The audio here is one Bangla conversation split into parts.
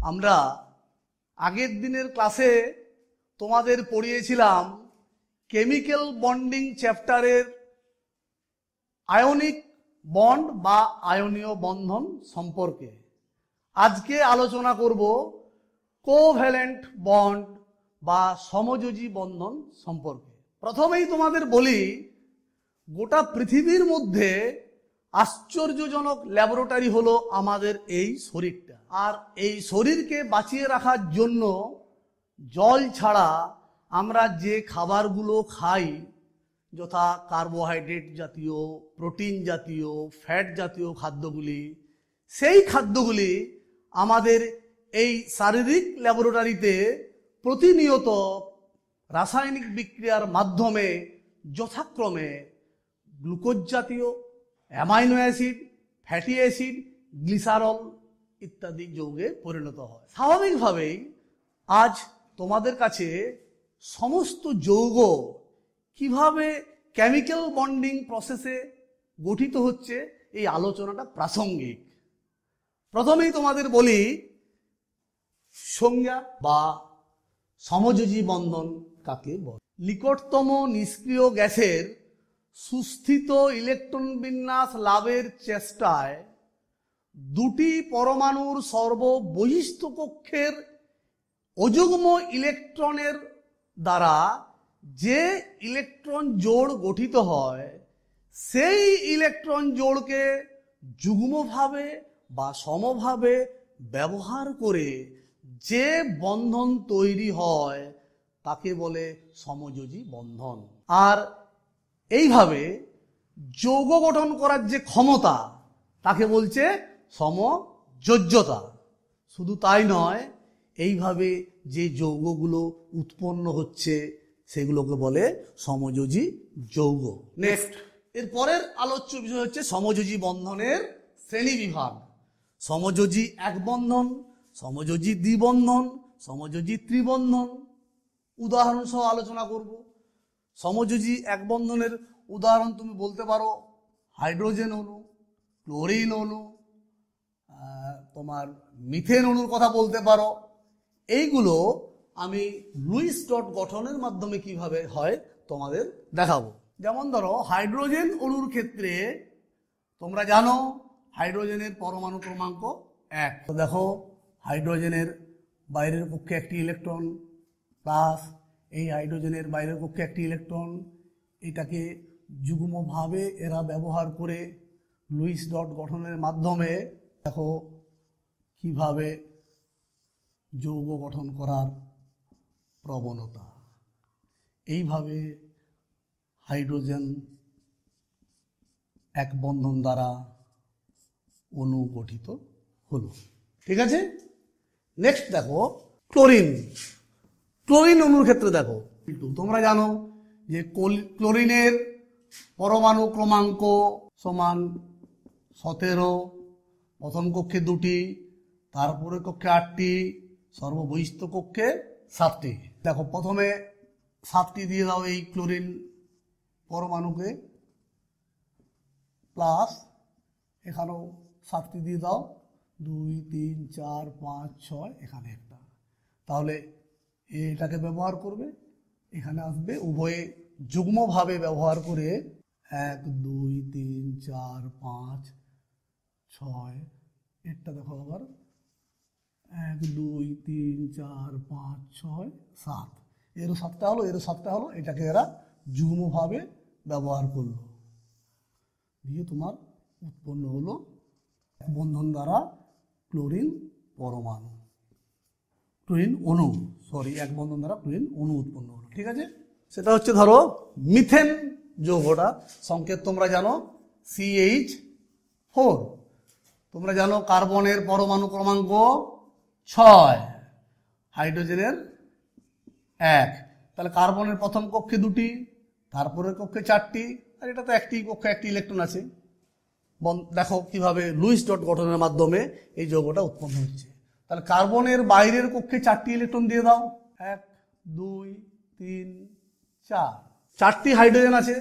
আমরা আগের দিনের ক্লাসে তোমাদের পড়িয়েছিলাম কেমিক্যাল বন্ডিং চ্যাপ্টারের আয়নিক বন্ড বা আয়নীয় বন্ধন সম্পর্কে। আজকে আলোচনা করব কোভ্যালেন্ট বন্ড বা সমযোজী বন্ধন সম্পর্কে। প্রথমেই তোমাদের বলি, গোটা পৃথিবীর মধ্যে আশ্চর্যজনক ল্যাবরেটরি হলো আমাদের এই শরীরটা। আর এই শরীরকে বাঁচিয়ে রাখার জন্য জল ছাড়া আমরা যে খাবারগুলো খাই, যথা কার্বোহাইড্রেট জাতীয়, প্রোটিন জাতীয়, ফ্যাট জাতীয় খাদ্যগুলি, সেই খাদ্যগুলি আমাদের এই শারীরিক ল্যাবরেটরিতে প্রতিনিয়ত রাসায়নিক বিক্রিয়ার মাধ্যমে যথাক্রমে গ্লুকোজ জাতীয়, amino acid, fatty acid, glycerol ইত্যাদি যৌগে পরিণত হয়। স্বাভাবিকভাবেই আজ তোমাদের কাছে সমস্ত যৌগ কিভাবে কেমিক্যাল বন্ডিং প্রসেসে গঠিত হচ্ছে এই আলোচনাটা প্রাসঙ্গিক। প্রথমেই তোমাদের বলি সংজ্ঞা বা সমযোজী বন্ধন কাকে বলে। নিকটতম নিষ্ক্রিয় গ্যাসের সুস্থিত ইলেকট্রন বিন্যাস লাভের চেষ্টায় দুটি পরমাণুর সর্ববহিস্থ কক্ষের অযুগ্ম ইলেকট্রনের দ্বারা যে ইলেকট্রন জোড় গঠিত হয়, সেই ইলেকট্রন জোড়কে যুগ্মভাবে বা সমভাবে ব্যবহার করে যে বন্ধন তৈরি হয় তাকে বলে সমযোজী বন্ধন। আর এইভাবে যৌগ গঠন করার যে ক্ষমতা তাকে বলছে সমযোজ্যতা। শুধু তাই নয়, এইভাবে যে যৌগগুলো উৎপন্ন হচ্ছে সেগুলোকে বলে সমযোজী যৌগ। নেক্সট, এর পরের আলোচ্য বিষয় হচ্ছে সমযোজী বন্ধনের শ্রেণী বিভাগ। সমযোজী এক বন্ধন, সমযোজী দ্বিবন্ধন, সমযোজী ত্রিবন্ধন উদাহরণ সহ আলোচনা করব। সমযোজী এক বন্ধনের উদাহরণ তুমি বলতে পারো হাইড্রোজেন অণু, ক্লোরিন অণু, তোমার মিথেন অণুর কথা বলতে পারো। এইগুলো আমি লুইস ডট গঠনের মাধ্যমে কিভাবে হয় তোমাদের দেখাবো। যেমন ধরো হাইড্রোজেন অণুর ক্ষেত্রে তোমরা জানো হাইড্রোজেনের পরমাণু ক্রমাঙ্ক 1। দেখো হাইড্রোজেনের বাইরের কক্ষে একটি ইলেকট্রন প্লাস এই হাইড্রোজেনের বাইরের কক্ষে একটি ইলেকট্রন, এটাকে যুগ্মভাবে এরা ব্যবহার করে লুইস ডট গঠনের মাধ্যমে দেখো কিভাবে যৌগ গঠন করার প্রবণতা। এইভাবে হাইড্রোজেন এক বন্ধন দ্বারা অণু গঠিত হলো। ঠিক আছে, নেক্সট দেখো ক্লোরিন। ক্লোরিন অণুর ক্ষেত্রে দেখো তোমরা জানো যে ক্লোরিনের পরমাণু ক্রমাঙ্ক সমান 17, প্রথম কক্ষে 2টি, তারপরে কক্ষে 8টি, সর্ববহিস্থ কক্ষে 7টি। দেখো প্রথমে 7টি দিয়ে দাও এই ক্লোরিন পরমাণুকে, প্লাস এখানেও 7টি দিয়ে দাও, 2, 3, 4, 5, 6, এখানে একটা। তাহলে এটাকে ব্যবহার করবে, এখানে আসবে, উভয়ে যুগ্মভাবে ব্যবহার করে 1, 2, 3, 4, 5, 6, এটা দেখো আবার 1, 2, 3, 4, 5, 6, 7, এরও 7টা হলো, এরও 7টা হলো। এটাকে এরা যুগ্মভাবে ব্যবহার করলো, দিয়ে তোমার উৎপন্ন হলো এক বন্ধন দ্বারা ক্লোরিন পরমাণু, ক্লোরিন অণু, এক বন্ধন দ্বারা ক্লোরিন অণু উৎপন্ন হলো। ঠিক আছে, সেটা হচ্ছে ধরো মিথেন যৌগটা, সংকেত তোমরা জানো CH4। তোমরা জানো কার্বনের পরমাণু ক্রমাঙ্ক 6, হাইড্রোজেনের 1। তাহলে কার্বনের প্রথম কক্ষে 2টি, তারপরের কক্ষে 4টি, আর এটা তো একটি কক্ষে একটি ইলেকট্রন আছে। দেখো কিভাবে লুইস ডট গঠনের মাধ্যমে এই যৌগটা উৎপন্ন হচ্ছে। তাহলে কার্বনের বাইরের কক্ষে 4টি ইলেকট্রন দিয়ে দাও, 1, 2, 3, 4, 4টি হাইড্রোজেন আছে।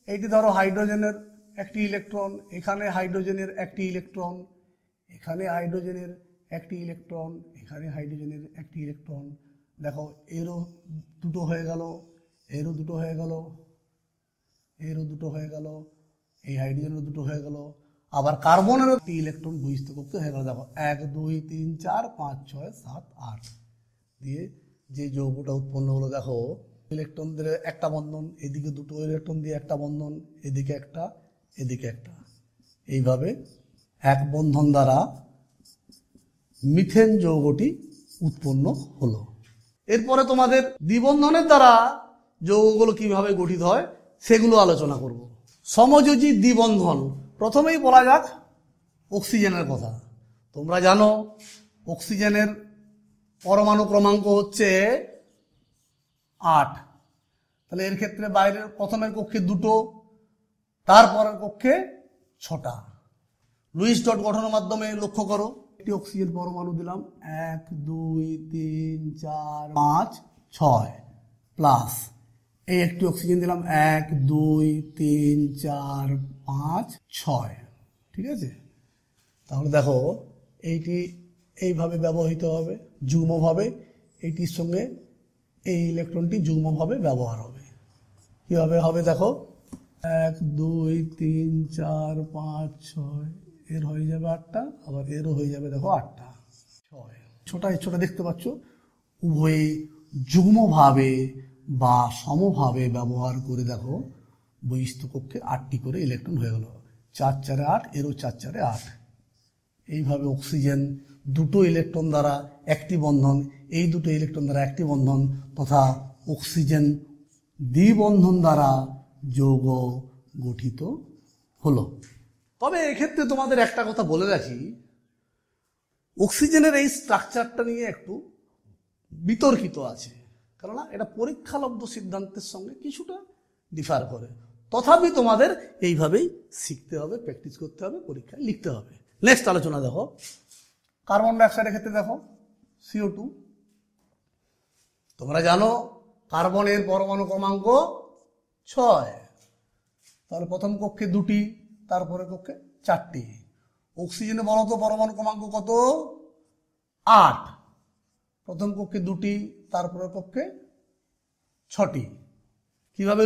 এইটি ধরো হাইড্রোজেনের একটি ইলেকট্রন, এখানে হাইড্রোজেনের একটি ইলেকট্রন, এখানে হাইড্রোজেনের একটি ইলেকট্রন, এখানে হাইড্রোজেনের একটি ইলেকট্রন, দেখো এরও দুটো হয়ে গেল, এরও দুটো হয়ে গেল, এরও দুটো হয়ে গেল, এই হাইড্রোজেনেরও দুটো হয়ে গেল, আবার কার্বনেরও একটি ইলেকট্রন বহিস্থ কক্ষে হয়ে গেল। দেখো 1 2 3 4 5 6 7 8 দিয়ে যে যৌগটা উৎপন্ন হলো, দেখো ইলেকট্রনদের একটা বন্ধন, এদিকে দুটো ইলেকট্রন দিয়ে একটা বন্ধন, এদিকে একটা, এদিকে একটা, এইভাবে এক বন্ধন দ্বারা মিথেন যৌগটি উৎপন্ন হলো। এরপরে তোমাদের দ্বিবন্ধনের দ্বারা যৌগগুলো কিভাবে গঠিত হয় সেগুলো আলোচনা করব। সমযোজী দ্বিবন্ধন, প্রথমেই বলা যাক অক্সিজেনের কথা। তোমরা জানো অক্সিজেনের পরমাণু ক্রমাঙ্ক হচ্ছে 8। তাহলে এর ক্ষেত্রে বাইরের প্রথমের কক্ষে দুটো, তারপরের কক্ষে 6টা। লুইস ডট গঠনের মাধ্যমে লক্ষ্য করো, একটি অক্সিজেন পরমাণু দিলাম 1 2 3 4 5 6 প্লাস এই একটি অক্সিজেন দিলাম 1 2 3 4 5 6। ঠিক আছে, তাহলে দেখো এইটি এইভাবে ব্যবহৃত হবে যুগ্মভাবে, এইটির সঙ্গে এই ইলেকট্রনটি যুগ্মভাবে ব্যবহার হবে। কিভাবে হবে দেখো, 1 2 3 4 5 6, এর হয়ে যাবে 8টা, আবার এরও হয়ে যাবে দেখো 8টা 6। ছোটা দেখতে পাচ্ছ, উভয়ে যুগ্মভাবে বা সমভাবে ব্যবহার করে দেখো বহিস্থ কক্ষে 8টি করে ইলেকট্রন হয়ে গেল। 4 4 8, এরও 4 4 8। এইভাবে অক্সিজেন দুটো ইলেকট্রন দ্বারা একটি বন্ধন, এই দুটো ইলেকট্রন দ্বারা একটি বন্ধন তথা অক্সিজেন দ্বিবন্ধন দ্বারা যৌগ গঠিত হলো। তবে এক্ষেত্রে তোমাদের একটা কথা বলে রাখি, অক্সিজেনের এই স্ট্রাকচারটা নিয়ে একটু বিতর্কিত আছে, কেননা এটা পরীক্ষালব্ধ সিদ্ধান্তের সঙ্গে কিছুটা ডিফার করে। তথাপি তোমাদের এইভাবেই শিখতে হবে, প্র্যাকটিস করতে হবে, পরীক্ষায় লিখতে হবে। নেক্সট আলোচনা দেখো, কার্বন ডাইঅক্সাইডের ক্ষেত্রে দেখো CO2। তোমরা জানো কার্বনের পরমাণু ক্রমাঙ্ক 6, তাহলে প্রথম কক্ষে 2টি, তারপরে কক্ষে 4টি। অক্সিজেনে বলো তো পরমাণু ক্রমাঙ্ক কত? 8, প্রথম কক্ষে 2টি, তারপরে কক্ষে 6টি। কিভাবে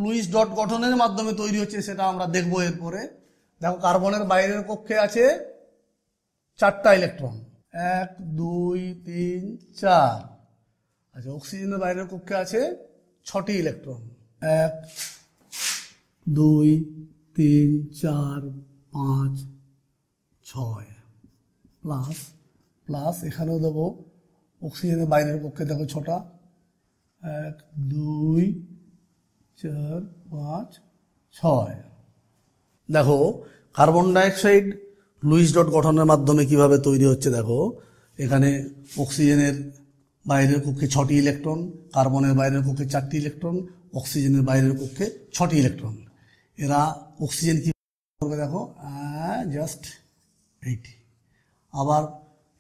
লুইস ডট গঠনের মাধ্যমে তৈরি হচ্ছে সেটা আমরা দেখবো এরপরে। দেখো কার্বনের বাইরের কক্ষে আছে 4টা ইলেকট্রন, 1 2 3 4। আচ্ছা, অক্সিজেনের বাইরের কক্ষে আছে 6টি ইলেকট্রন, 1 2 3 4 5 6 প্লাস প্লাস এখানেও দেবো অক্সিজেনের বাইরের কক্ষে দেখো 6টা, 1 2 4 5 6। দেখো কার্বন ডাইঅক্সাইড লুইস ডট গঠনের মাধ্যমে কিভাবে তৈরি হচ্ছে দেখো, এখানে অক্সিজেনের বাইরের কক্ষে 6টি ইলেকট্রন, কার্বনের বাইরের কক্ষে 4টি ইলেকট্রন, অক্সিজেনের বাইরের কক্ষে 6টি ইলেকট্রন। এরা অক্সিজেন কি করবে দেখো, জাস্ট এইটি। আবার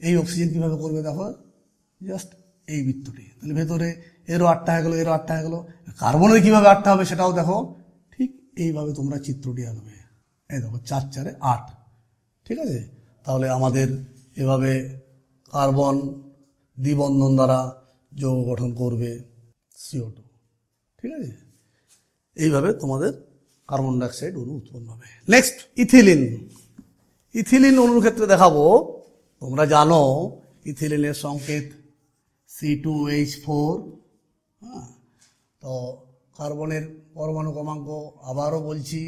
এই অক্সিজেন কিভাবে করবে দেখো, জাস্ট এই বৃত্তটি। তাহলে ভেতরে এরও 8টা হয়ে গেলো, এরও 8টা হয়ে গেলো। কার্বনের কিভাবে 8টা হবে সেটাও দেখো, ঠিক এইভাবে তোমরা চিত্রটি আঁকবে। এই দেখো 4 4 8। ঠিক আছে, তাহলে আমাদের এভাবে কার্বন দ্বিবন্ধন দ্বারা যৌগ গঠন করবে CO2। ঠিক আছে, এইভাবে তোমাদের কার্বন ডাইঅক্সাইড অণু উৎপন্ন হবে। Next ethylene. ইথিলিন অণুর ক্ষেত্রে দেখাবো, তোমরা জানো ইথিলিনের সংকেত C2H4। হ্যাঁ, তো কার্বনের পরমাণু ক্রমাঙ্ক আবারও বলছি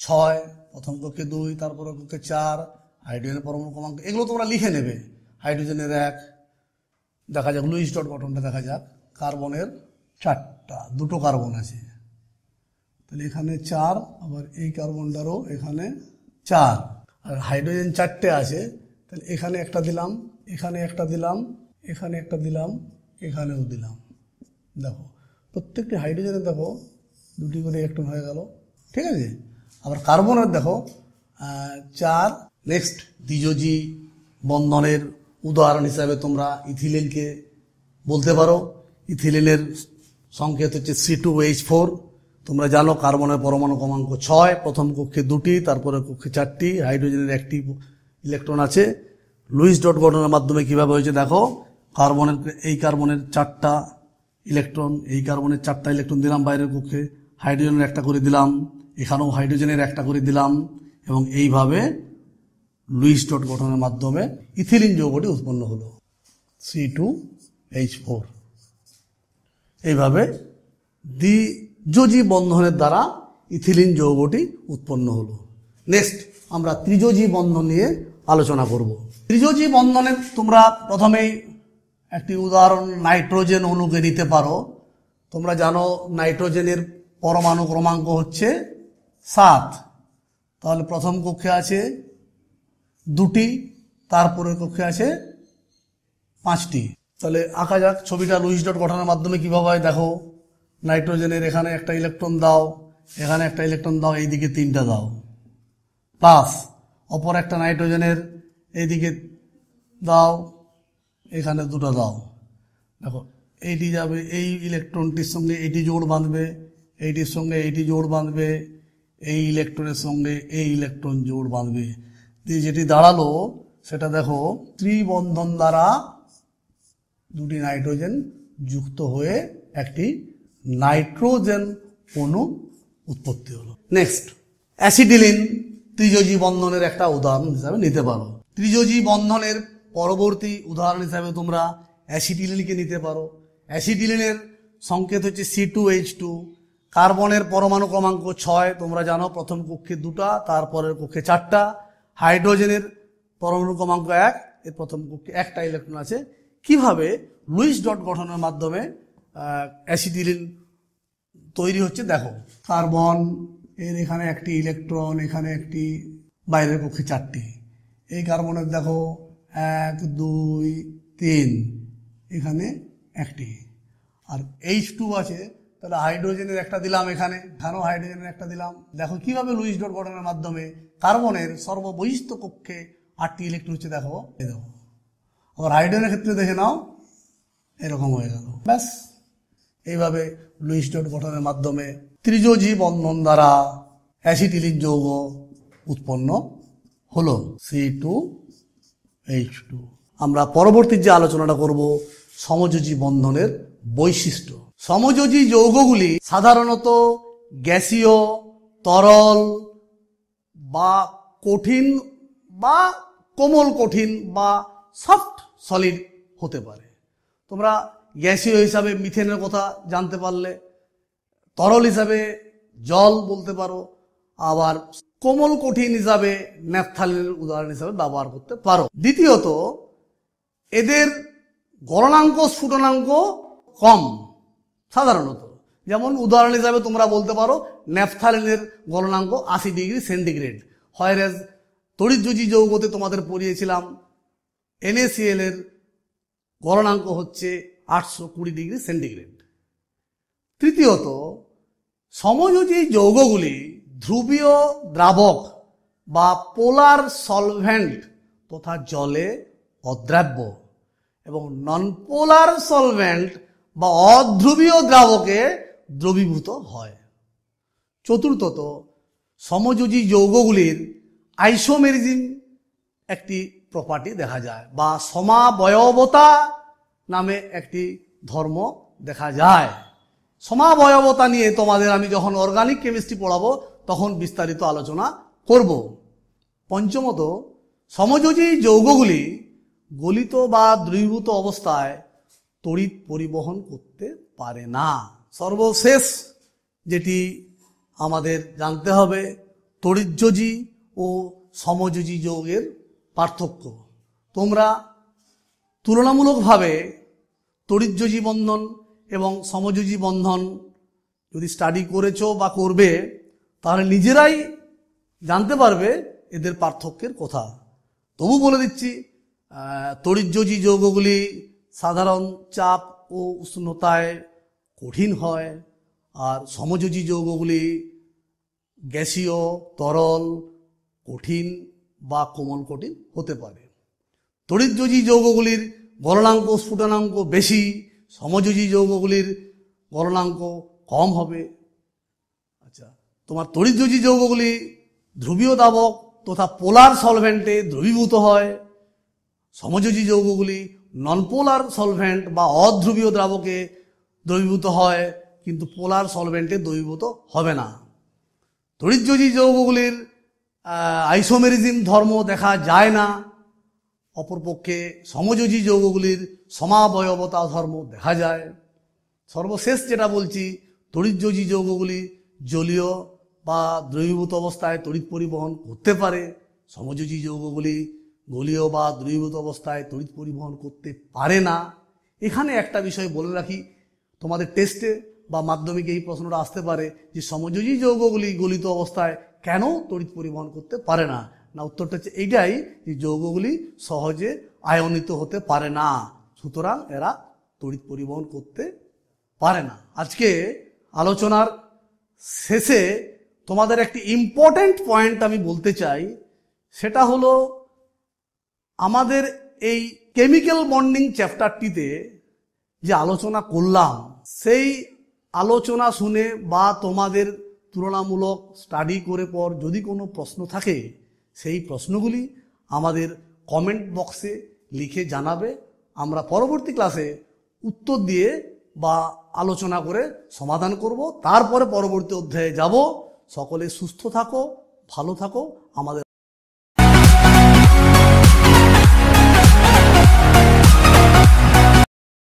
6, প্রথম কক্ষে 2, তারপরে কক্ষে 4। হাইড্রোজেনের পরমাণু ক্রমাঙ্ক এগুলো তোমরা লিখে নেবে। হাইড্রোজেনের 1, দেখা যাক লুইস ডট গঠনটা দেখা যাক। কার্বনের 4টা, দুটো কার্বন আছে, তাহলে এখানে 4, আবার এই কার্বনটারও এখানে 4। আর হাইড্রোজেন 4টে আছে, তাহলে এখানে একটা দিলাম, এখানে একটা দিলাম, এখানে একটা দিলাম, এখানেও দিলাম। দেখো প্রত্যেকটি হাইড্রোজেনের দেখো 2টি করে ইলেকট্রন হয়ে গেল। ঠিক আছে, আবার কার্বনের দেখো 4। নেক্সট দ্বিযোজী বন্ধনের উদাহরণ হিসাবে তোমরা ইথিলিনকে বলতে পারো। ইথিলিনের সংকেত হচ্ছে C2H4। তোমরা জানো কার্বনের পরমাণু ক্রমাঙ্ক 6, প্রথম কক্ষে 2টি, তারপরে কক্ষে 4টি। হাইড্রোজেনের 1টি ইলেকট্রন আছে, লুইস ডট গঠনের মাধ্যমে কিভাবে হয়েছে দেখো, এই কার্বনের 4টা ইলেকট্রন, এই কার্বনের 4টা ইলেকট্রন দিলাম বাইরের কক্ষে, হাইড্রোজেনের একটা করে দিলাম, এখানেও হাইড্রোজেনের একটা করে দিলাম, এবং এইভাবে লুইস ডট গঠনের মাধ্যমে ইথিলিন যৌগটি উৎপন্ন হলো C2H4। এইভাবে দ্বিযোজী বন্ধনের দ্বারা ইথিলিন যৌগটি উৎপন্ন হলো। নেক্সট আমরা ত্রিযোজী বন্ধন নিয়ে আলোচনা করব। ত্রিযোজী বন্ধনে তোমরা প্রথমেই একটি উদাহরণ নাইট্রোজেন অণুকে নিতে পারো। তোমরা জানো নাইট্রোজেনের পরমাণু ক্রমাঙ্ক হচ্ছে 7, তাহলে প্রথম কক্ষে আছে 2টি, তারপরের কক্ষে আছে 5টি। তাহলে আঁকা যাক ছবিটা লুইস ডট গঠনের মাধ্যমে কিভাবে হয় দেখো, নাইট্রোজেনের এখানে একটা ইলেকট্রন দাও, এখানে একটা ইলেকট্রন দাও, এইদিকে 3টা দাও, প্লাস অপর একটা নাইট্রোজেনের এইদিকে দাও, এখানে 2টা দাও। দেখো এইটি যাবে, এই ইলেকট্রনটির সঙ্গে এইটি জোড় বাঁধবে, এইটির সঙ্গে এইটি জোড় বাঁধবে, এই ইলেকট্রনের সঙ্গে এই ইলেকট্রন জোড় বাঁধবে, যেটি দাঁড়ালো সেটা দেখো ত্রিবন্ধন দ্বারা 2টি নাইট্রোজেন যুক্ত হয়ে একটি নাইট্রোজেন অণু উৎপত্তি হলো। নেক্সট অ্যাসিটিলিন ত্রিযোজী বন্ধনের একটা উদাহরণ হিসাবে নিতে পারো। ত্রিযোজী বন্ধনের পরবর্তী উদাহরণ হিসাবে তোমরা অ্যাসিটিলিনকে নিতে পারো। অ্যাসিটিলিনের সংকেত হচ্ছে C2H2, কার্বনের পরমাণু ক্রমাঙ্ক 6, তোমরা জানো প্রথম কক্ষে 2টা, তারপরের কক্ষে 4টা। হাইড্রোজেনের পরমাণু ক্রমাঙ্ক 1, এর প্রথম কক্ষে 1টা ইলেকট্রন আছে। কিভাবে লুইস ডট গঠনের মাধ্যমে অ্যাসিটিলিন তৈরি হচ্ছে দেখো, কার্বন এর এখানে একটি ইলেকট্রন, এখানে একটি, বাইরের কক্ষে 4টি। এই কার্বনের দেখো 1 2 3, এখানে একটি, আর H2 আছে, তাহলে হাইড্রোজেনের একটা দিলাম, এখানেও হাইড্রোজেনের একটা দিলাম। দেখো কিভাবে লুইস ডট গঠনের মাধ্যমে কার্বনের সর্ববহিস্থ কক্ষে 8টি ইলেকট্রন হচ্ছে দেখো, এই দেখো। আবার হাইড্রোজেনের ক্ষেত্রে দেখে নাও, এরকম হয়ে গেল। ব্যাস, এইভাবে লুইস ডট গঠনের মাধ্যমে ত্রিযোজী বন্ধন দ্বারা অ্যাসিটিলিন যৌগ উৎপন্ন হলো C2H2। আমরা পরবর্তী যে আলোচনাটা করব সমযোজী বন্ধনের বৈশিষ্ট্য। সমযোজী যৌগগুলি সাধারণত গ্যাসীয়, তরল বা কঠিন বা কোমল কঠিন বা সফট সলিড হতে পারে। তোমরা গ্যাসীয় হিসাবে মিথেনের কথা জানতে পারলে, তরল হিসাবে জল বলতে পারো, আবার কোমল কঠিন হিসাবে ন্যাপথালিনের উদাহরণ হিসাবে ব্যবহার করতে পারো। দ্বিতীয়ত, এদের গলনাঙ্ক স্ফুটনাঙ্ক কম সাধারণত। যেমন উদাহরণ হিসাবে তোমরা বলতে পারো ন্যাপথালিনের গলনাঙ্ক 80 ডিগ্রি সেন্টিগ্রেড, হয়রাজ তড়িৎযোজী যৌগতে তোমাদের পড়িয়েছিলাম NaCl এর গলনাঙ্ক হচ্ছে 820 ডিগ্রি সেন্টিগ্রেড। তৃতীয়ত, সমযোজী যৌগগুলি ধ্রুবীয় দ্রাবক বা পোলার সলভেন্ট তথা জলে অদ্রাব্য এবং নন পোলার সলভেন্ট বা অধ্রুবীয় দ্রাবকে দ্রবীভূত হয়। চতুর্থত, সমযোজী যৌগগুলির আইসোমেরিজম একটি প্রপার্টি দেখা যায় বা সমাবয়বতা নামে একটি ধর্ম দেখা যায়। সমাবয়বতা নিয়ে তোমাদের আমি যখন অর্গানিক কেমিস্ট্রি পড়াবো তখন বিস্তারিত আলোচনা করব। পঞ্চমত, সমযোজী যৌগগুলি গলিত বা দ্রবীভূত অবস্থায় তড়িৎ পরিবহন করতে পারে না। সর্বশেষ যেটি আমাদের জানতে হবে, তড়িৎযোজী ও সমযোজী যৌগের পার্থক্য। তোমরা তুলনামূলকভাবে তড়িৎযোজী বন্ধন এবং সমযোজী বন্ধন যদি স্টাডি করেছো বা করবে, তাহলে নিজেরাই জানতে পারবে এদের পার্থক্যের কথা। তবু বলে দিচ্ছি, তড়িৎযোজী যৌগগুলি সাধারণ চাপ ও উষ্ণতায় কঠিন হয়, আর সমযোজী যৌগগুলি গ্যাসীয়, তরল, কঠিন বা কোমল কঠিন হতে পারে। তড়িৎযোজী যৌগগুলির গলনাঙ্ক স্ফুটনাঙ্ক বেশি, সমযোজী যৌগগুলির গলনাঙ্ক কম হবে। আচ্ছা, তোমার তড়িৎযোজী যৌগগুলি ধ্রুবীয় দ্রাবক তথা পোলার সলভেন্টে দ্রবীভূত হয়, সমযোজী যৌগগুলি ননপোলার সলভেন্ট বা অধ্রুবীয় দ্রাবকে দ্রবীভূত হয়, কিন্তু পোলার সলভেন্টে দ্রবীভূত হবে না। তড়িৎযোজী যৌগগুলির আইসোমেরিজম ধর্ম দেখা যায় না, অপরপক্ষে সমযোজী যৌগগুলির সমাবয়বতা ধর্ম দেখা যায়। সর্বশেষ যেটা বলছি, তড়িৎযোজী যৌগগুলি জলীয় বা দ্রবীভূত অবস্থায় তড়িৎ পরিবহন করতে পারে, সমযোজী যৌগগুলি গলীয় বা দ্রবীভূত অবস্থায় তড়িৎ পরিবহন করতে পারে না। এখানে একটা বিষয় বলে রাখি, তোমাদের টেস্টে বা মাধ্যমিকে এই প্রশ্নটা আসতে পারে যে সমযোজী যৌগগুলি গলিত অবস্থায় কেন তড়িৎ পরিবহন করতে পারে না। না, উত্তরটা হচ্ছে এইটাই যে যৌগগুলি সহজে আয়নিত হতে পারে না, সুতরাং এরা তড়িৎ পরিবহন করতে পারে না। আজকে আলোচনার শেষে তোমাদের একটি ইম্পর্টেন্ট পয়েন্ট আমি বলতে চাই, সেটা হলো আমাদের এই কেমিক্যাল বন্ডিং চ্যাপ্টারটিতে যে আলোচনা করলাম, সেই আলোচনা শুনে বা তোমাদের তুলনামূলক স্টাডি করে পর যদি কোনো প্রশ্ন থাকে, সেই প্রশ্নগুলি আমাদের কমেন্ট বক্সে লিখে জানাবে। আমরা পরবর্তী ক্লাসে উত্তর দিয়ে বা আলোচনা করে সমাধান করব, তারপরে পরবর্তী অধ্যায়ে যাব। সকলে সুস্থ থাকো, ভালো থাকো। আমাদের